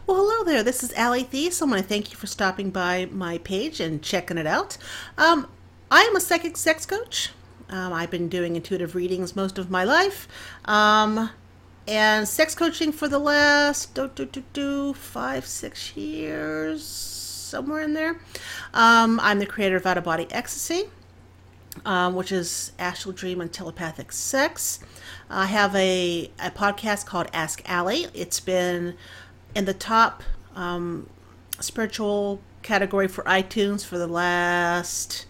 Well, hello there. This is Allie Thies. I want to thank you for stopping by my page and checking it out. Um, I am a psychic sex coach. I've been doing intuitive readings most of my life, and sex coaching for the last 5, 6 years, somewhere in there. I'm the creator of Out of Body Ecstasy, which is astral dream and telepathic sex. I have a podcast called Ask Allie. It's been in the top spiritual category for iTunes for the last,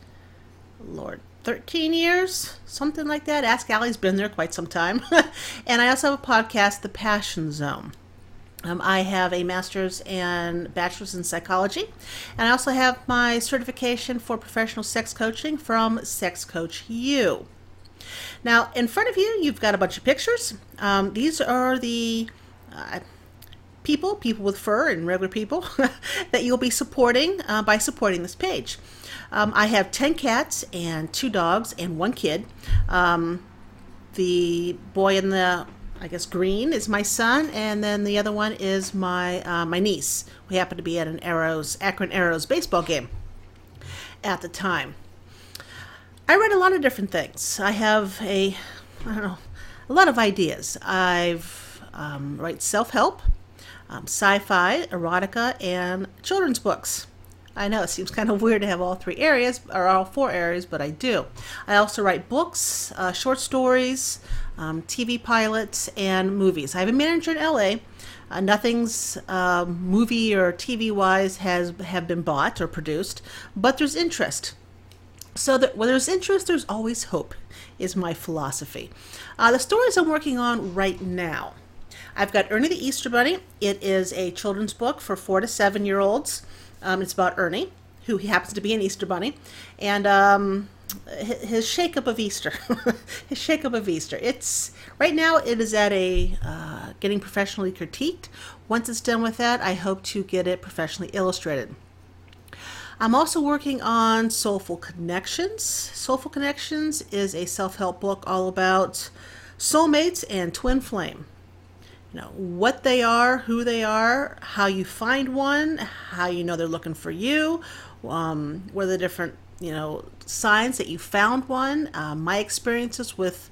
Lord, 13 years, something like that. Ask Allie's been there quite some time. And I also have a podcast, The Passion Zone. I have a master's and bachelor's in psychology, and I also have my certification for professional sex coaching from Sex Coach U. Now, in front of you, you've got a bunch of pictures. These are the people with fur and regular people that you'll be supporting by supporting this page. I have 10 cats and 2 dogs and 1 kid. The boy in the, I guess, green is my son, and then the other one is my niece. We happened to be at an Akron Arrows baseball game at the time. I read a lot of different things. I have a lot of ideas. I've write self-help, sci-fi, erotica, and children's books. I know it seems kind of weird to have all 3 areas, or all 4 areas, but I do. I also write books, short stories, TV pilots, and movies. I have a manager in LA. Nothing's movie or TV-wise have been bought or produced, but there's interest. So that where there's interest, there's always hope, is my philosophy. The stories I'm working on right now. I've got Ernie the Easter Bunny. It is a children's book for 4 to 7-year-olds. It's about Ernie, who he happens to be an Easter Bunny, and his shake-up of Easter. His shake-up of Easter. It's right now. It is at a getting professionally critiqued. Once it's done with that, I hope to get it professionally illustrated. I'm also working on Soulful Connections. Soulful Connections is a self-help book all about soulmates and twin flame. You know, what they are, who they are, how you find one, how you know they're looking for you, what are the different, signs that you found one, my experiences with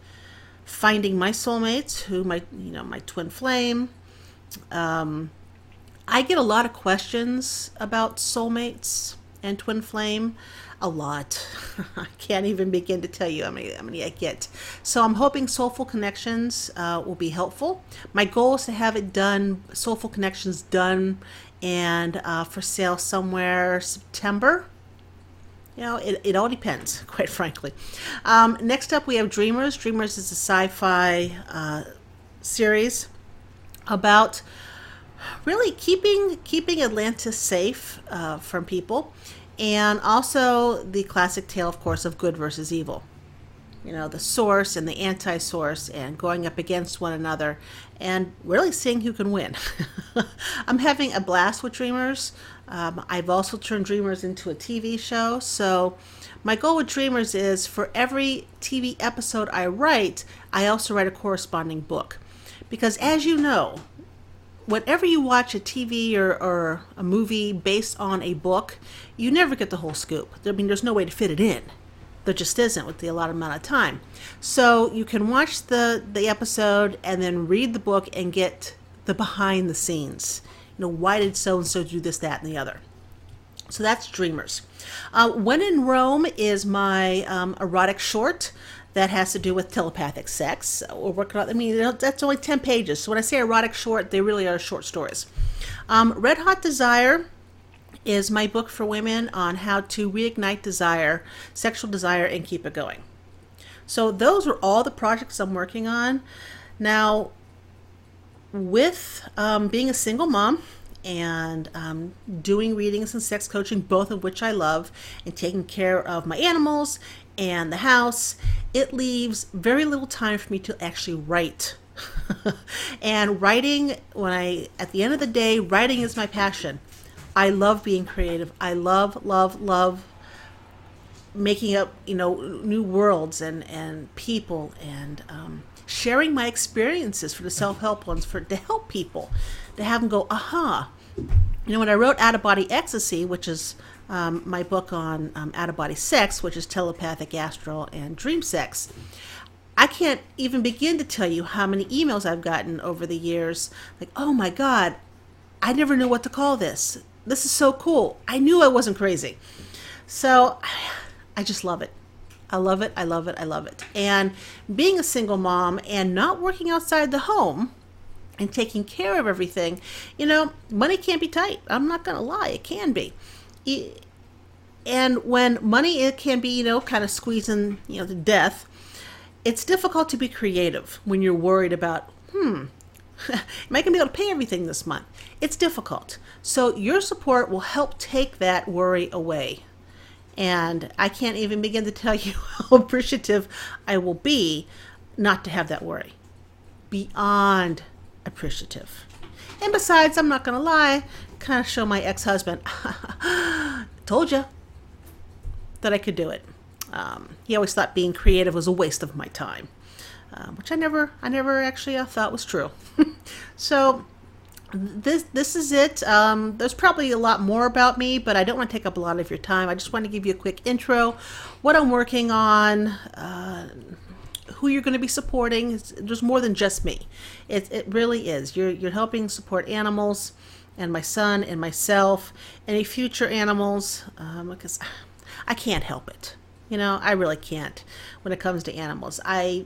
finding my soulmates, my twin flame. I get a lot of questions about soulmates and twin flame. A lot. I can't even begin to tell you how many I get. So I'm hoping Soulful Connections will be helpful. My goal is to have it done, Soulful Connections done, and for sale somewhere September. It all depends, quite frankly. Next up, we have Dreamers. Dreamers is a sci-fi series about really keeping Atlantis safe from people. And also the classic tale, of course, of good versus evil. The source and the anti-source and going up against one another and really seeing who can win. I'm having a blast with Dreamers. I've also turned Dreamers into a TV show. So my goal with Dreamers is for every TV episode I write, I also write a corresponding book. Because as you know, whenever you watch a TV or a movie based on a book, you never get the whole scoop. There's no way to fit it in. There just isn't with the allotted amount of time. So you can watch the episode and then read the book and get the behind the scenes. Why did so-and-so do this, that, and the other? So that's Dreamers. When in Rome is my erotic short that has to do with telepathic sex. We're working on, that's only 10 pages. So when I say erotic short, they really are short stories. Red Hot Desire is my book for women on how to reignite desire, sexual desire, and keep it going. So those are all the projects I'm working on. Now, with being a single mom and doing readings and sex coaching, both of which I love, and taking care of my animals and the house, it leaves very little time for me to actually write. And writing, at the end of the day, writing is my passion. I love being creative. I love making up, new worlds and people and sharing my experiences for the self-help ones, to help people, to have them go, aha, When I wrote Out of Body Ecstasy, which is my book on out of body sex, which is telepathic, astral, and dream sex, I can't even begin to tell you how many emails I've gotten over the years. Like, oh my God, I never knew what to call this. This is so cool. I knew I wasn't crazy. So I just love it. I love it. I love it. I love it. And being a single mom and not working outside the home and taking care of everything, money can't be tight. I'm not going to lie. It can be. And when money, it can be, kind of squeezing, to death, it's difficult to be creative when you're worried about, am I going to be able to pay everything this month? It's difficult. So your support will help take that worry away. And I can't even begin to tell you how appreciative I will be not to have that worry. Beyond appreciative. And besides, I'm not going to lie, kind of show my ex-husband, told you that I could do it. He always thought being creative was a waste of my time, which I never actually thought was true. So this is it. There's probably a lot more about me, but I don't want to take up a lot of your time. I just want to give you a quick intro, what I'm working on, who you're going to be supporting. There's more than just me. It really is. You're helping support animals, and my son and myself, any future animals, because I can't help it. I really can't when it comes to animals. I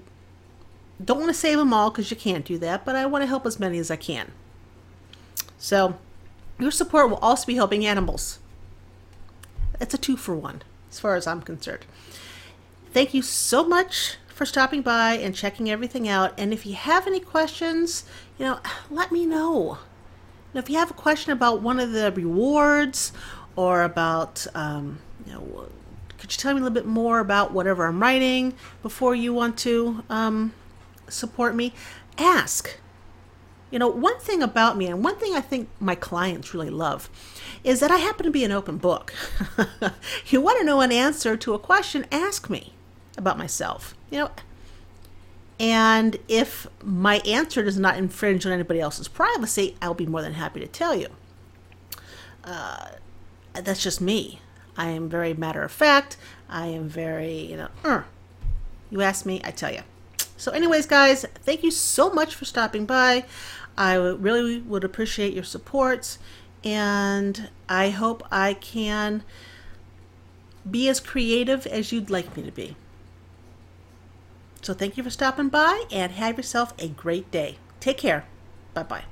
don't want to save them all because you can't do that, but I want to help as many as I can. So your support will also be helping animals. It's a 2-for-1 as far as I'm concerned. Thank you so much for stopping by and checking everything out. And if you have any questions, let me know. If you have a question about one of the rewards or about, could you tell me a little bit more about whatever I'm writing before you want to support me? Ask. One thing about me, and one thing I think my clients really love, is that I happen to be an open book. You want to know an answer to a question, ask me about myself. And if my answer does not infringe on anybody else's privacy, I'll be more than happy to tell you. That's just me. I am very matter of fact. I am very, you ask me, I tell you. So anyways, guys, thank you so much for stopping by. I really would appreciate your support, and I hope I can be as creative as you'd like me to be. So thank you for stopping by, and have yourself a great day. Take care. Bye-bye.